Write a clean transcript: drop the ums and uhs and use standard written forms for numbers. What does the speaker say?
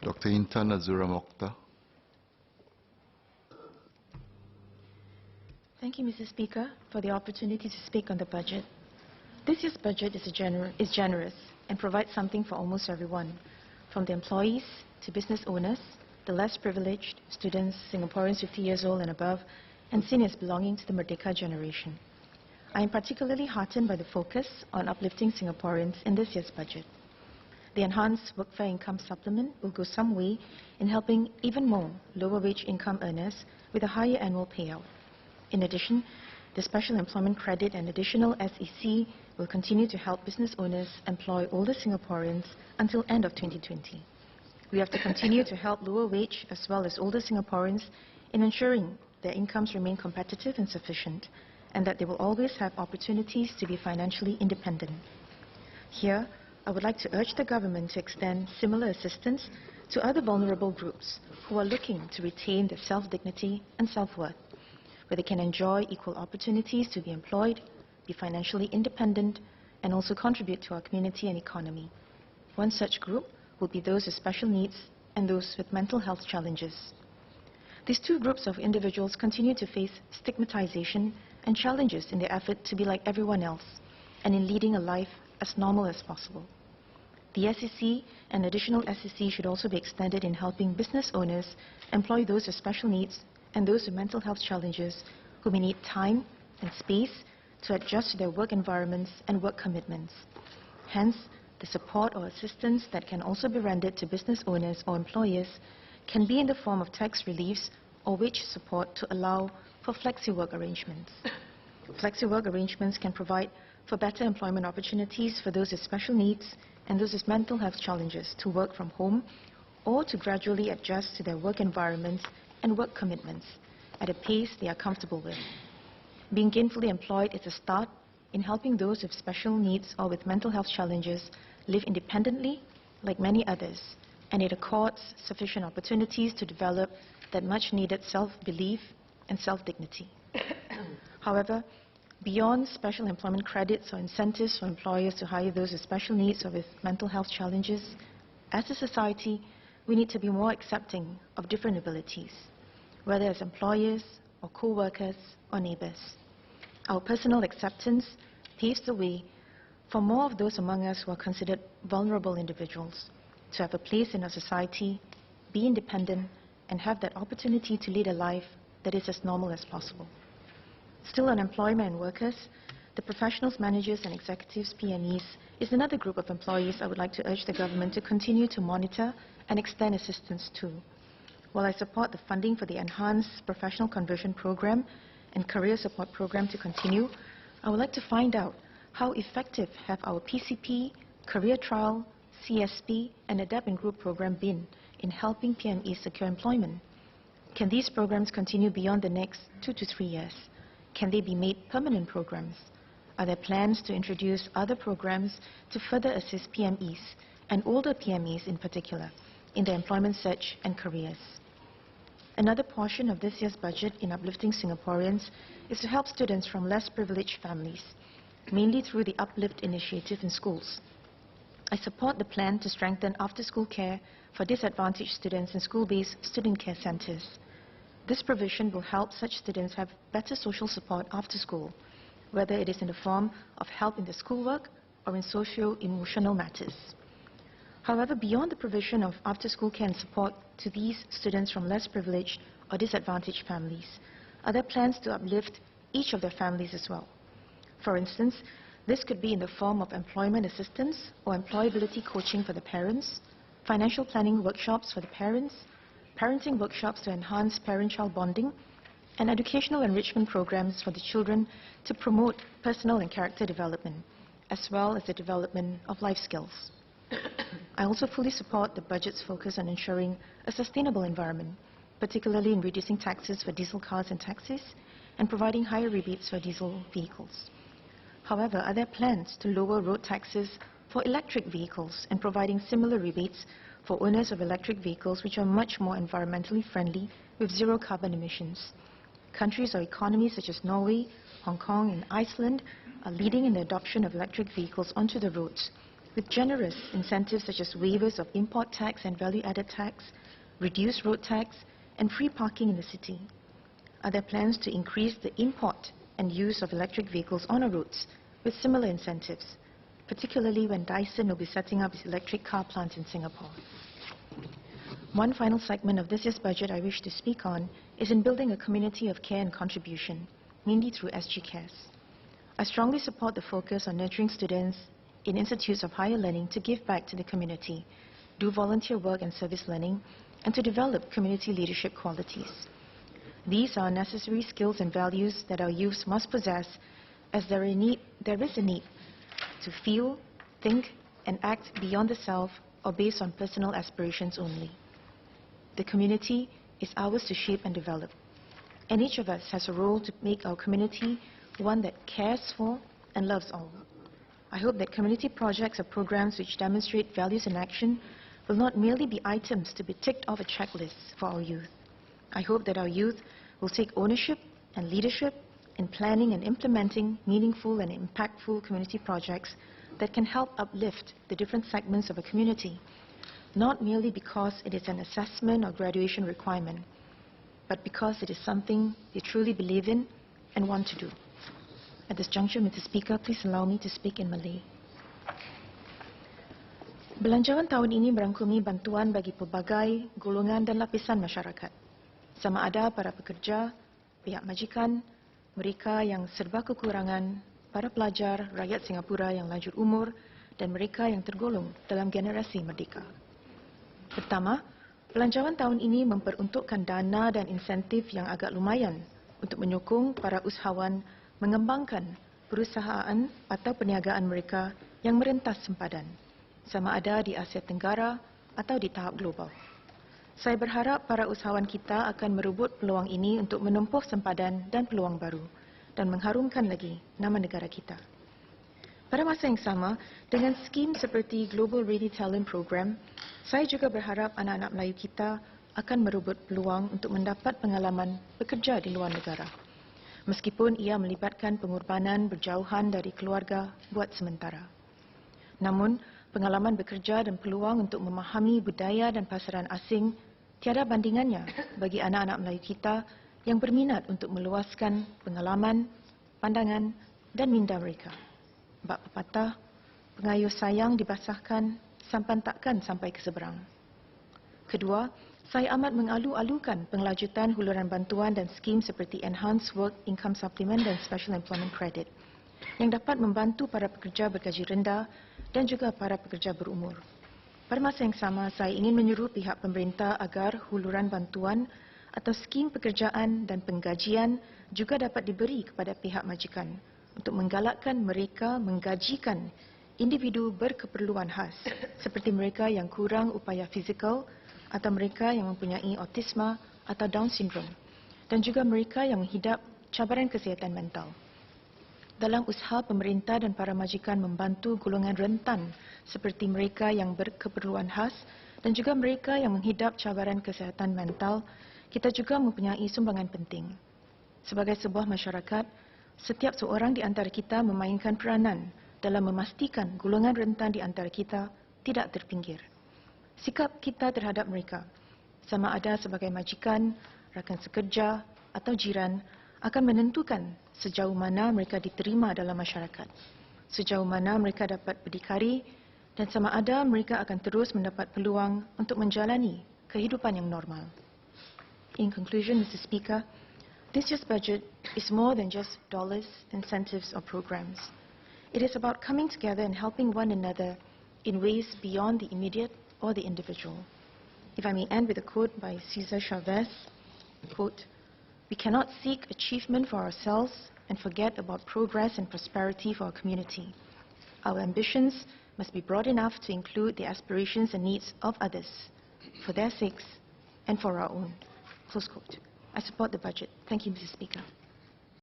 Dr. Intan Azura Mokhtar. Thank you, Mr. Speaker, for the opportunity to speak on the budget. This year's budget is generous and provides something for almost everyone, from the employees to business owners, the less privileged, students, Singaporeans 50 years old and above, and seniors belonging to the Merdeka generation. I am particularly heartened by the focus on uplifting Singaporeans in this year's budget. The enhanced workfare income supplement will go some way in helping even more lower wage income earners with a higher annual payout. In addition, the special employment credit and additional SEC will continue to help business owners employ older Singaporeans until end of 2020. We have to continue to help lower wage as well as older Singaporeans in ensuring their incomes remain competitive and sufficient, and that they will always have opportunities to be financially independent. Here, I would like to urge the government to extend similar assistance to other vulnerable groups who are looking to retain their self-dignity and self-worth, where they can enjoy equal opportunities to be employed, be financially independent, and also contribute to our community and economy. One such group will be those with special needs and those with mental health challenges. These two groups of individuals continue to face stigmatization and challenges in their effort to be like everyone else and in leading a life as normal as possible. The SEC and additional SEC should also be extended in helping business owners employ those with special needs and those with mental health challenges who may need time and space to adjust to their work environments and work commitments. Hence, the support or assistance that can also be rendered to business owners or employers can be in the form of tax reliefs or wage support to allow for flexi-work arrangements. Flexi-work arrangements can provide for better employment opportunities for those with special needs and those with mental health challenges to work from home or to gradually adjust to their work environments and work commitments at a pace they are comfortable with. Being gainfully employed is a start in helping those with special needs or with mental health challenges live independently like many others, and it accords sufficient opportunities to develop that much-needed self-belief and self-dignity. However, beyond special employment credits or incentives for employers to hire those with special needs or with mental health challenges, as a society, we need to be more accepting of different abilities, whether as employers or co-workers or neighbors. Our personal acceptance paves the way for more of those among us who are considered vulnerable individuals to have a place in our society, be independent, and have that opportunity to lead a life that is as normal as possible. Still on employment and workers, the professionals, managers, and executives, PMEs, is another group of employees I would like to urge the government to continue to monitor and extend assistance to. While I support the funding for the Enhanced Professional Conversion Program and Career Support Program to continue, I would like to find out how effective have our PCP, Career Trial, CSP, and Adapt and Group program been in helping PMEs secure employment. Can these programs continue beyond the next 2 to 3 years? Can they be made permanent programs? Are there plans to introduce other programs to further assist PMEs, and older PMEs in particular, in their employment search and careers? Another portion of this year's budget in uplifting Singaporeans is to help students from less privileged families, mainly through the Uplift initiative in schools. I support the plan to strengthen after-school care for disadvantaged students in school-based student care centres. This provision will help such students have better social support after school, whether it is in the form of help in their schoolwork or in socio-emotional matters. However, beyond the provision of after-school care and support to these students from less privileged or disadvantaged families, are there plans to uplift each of their families as well? For instance, this could be in the form of employment assistance or employability coaching for the parents, financial planning workshops for the parents, parenting workshops to enhance parent-child bonding, and educational enrichment programs for the children to promote personal and character development, as well as the development of life skills. I also fully support the budget's focus on ensuring a sustainable environment, particularly in reducing taxes for diesel cars and taxis, and providing higher rebates for diesel vehicles. However, are there plans to lower road taxes for electric vehicles and providing similar rebates for owners of electric vehicles which are much more environmentally friendly with zero carbon emissions? Countries or economies such as Norway, Hong Kong, and Iceland are leading in the adoption of electric vehicles onto the roads, with generous incentives such as waivers of import tax and value-added tax, reduced road tax, and free parking in the city? Are there plans to increase the import and use of electric vehicles on our roads with similar incentives, particularly when Dyson will be setting up its electric car plant in Singapore? One final segment of this year's budget I wish to speak on is in building a community of care and contribution, mainly through SG Cares. I strongly support the focus on nurturing students in institutes of higher learning to give back to the community, do volunteer work and service learning, and to develop community leadership qualities. These are necessary skills and values that our youths must possess, as there is a need to feel, think, and act beyond the self or based on personal aspirations only. The community is ours to shape and develop, and each of us has a role to make our community one that cares for and loves all. I hope that community projects or programs which demonstrate values in action will not merely be items to be ticked off a checklist for our youth. I hope that our youth will take ownership and leadership in planning and implementing meaningful and impactful community projects that can help uplift the different segments of a community, not merely because it is an assessment or graduation requirement, but because it is something they truly believe in and want to do. At this juncture, Mr. Speaker, please allow me to speak in Malay. Belanjawan tahun ini merangkumi bantuan bagi pelbagai golongan dan lapisan masyarakat, sama ada para pekerja, pihak majikan, mereka yang serba kekurangan, para pelajar, rakyat Singapura yang lanjut umur, dan mereka yang tergolong dalam generasi merdeka. Pertama, belanjawan tahun ini memperuntukkan dana dan insentif yang agak lumayan untuk menyokong para usahawan mengembangkan perusahaan atau perniagaan mereka yang merentas sempadan, sama ada di Asia Tenggara atau di tahap global. Saya berharap para usahawan kita akan merebut peluang ini untuk menempuh sempadan dan peluang baru dan mengharumkan lagi nama negara kita. Pada masa yang sama, dengan skim seperti Global Ready Talent Program, saya juga berharap anak-anak Melayu kita akan merebut peluang untuk mendapat pengalaman bekerja di luar negara, meskipun ia melibatkan pengorbanan berjauhan dari keluarga buat sementara. Namun, pengalaman bekerja dan peluang untuk memahami budaya dan pasaran asing tiada bandingannya bagi anak-anak Melayu kita yang berminat untuk meluaskan pengalaman, pandangan dan minda mereka. Bab pepatah, pengayuh sayang dibasahkan, sampan takkan sampai ke seberang. Kedua, saya amat mengalu-alukan pengelanjutan huluran bantuan dan skim seperti Enhanced Work Income Supplement dan Special Employment Credit yang dapat membantu para pekerja bergaji rendah dan juga para pekerja berumur. Pada masa yang sama, saya ingin menyuruh pihak pemerintah agar huluran bantuan atau skim pekerjaan dan penggajian juga dapat diberi kepada pihak majikan untuk menggalakkan mereka menggajikan individu berkeperluan khas seperti mereka yang kurang upaya fizikal atau mereka yang mempunyai autisma atau Down syndrome dan juga mereka yang menghidap cabaran kesihatan mental. Dalam usaha pemerintah dan para majikan membantu golongan rentan seperti mereka yang berkeperluan khas dan juga mereka yang menghidap cabaran kesihatan mental, kita juga mempunyai sumbangan penting. Sebagai sebuah masyarakat, setiap seorang di antara kita memainkan peranan dalam memastikan golongan rentan di antara kita tidak terpinggir. Sikap kita terhadap mereka, sama ada sebagai majikan, rakan sekerja atau jiran, akan menentukan sejauh mana mereka diterima dalam masyarakat, sejauh mana mereka dapat berdikari dan sama ada mereka akan terus mendapat peluang untuk menjalani kehidupan yang normal. In conclusion, Mr. Speaker, this year's budget is more than just dollars, incentives or programs. It is about coming together and helping one another in ways beyond the immediate or the individual. If I may end with a quote by Cesar Chavez, quote, "We cannot seek achievement for ourselves and forget about progress and prosperity for our community. Our ambitions must be broad enough to include the aspirations and needs of others, for their sakes and for our own." Close quote. I support the budget. Thank you, Mr. Speaker.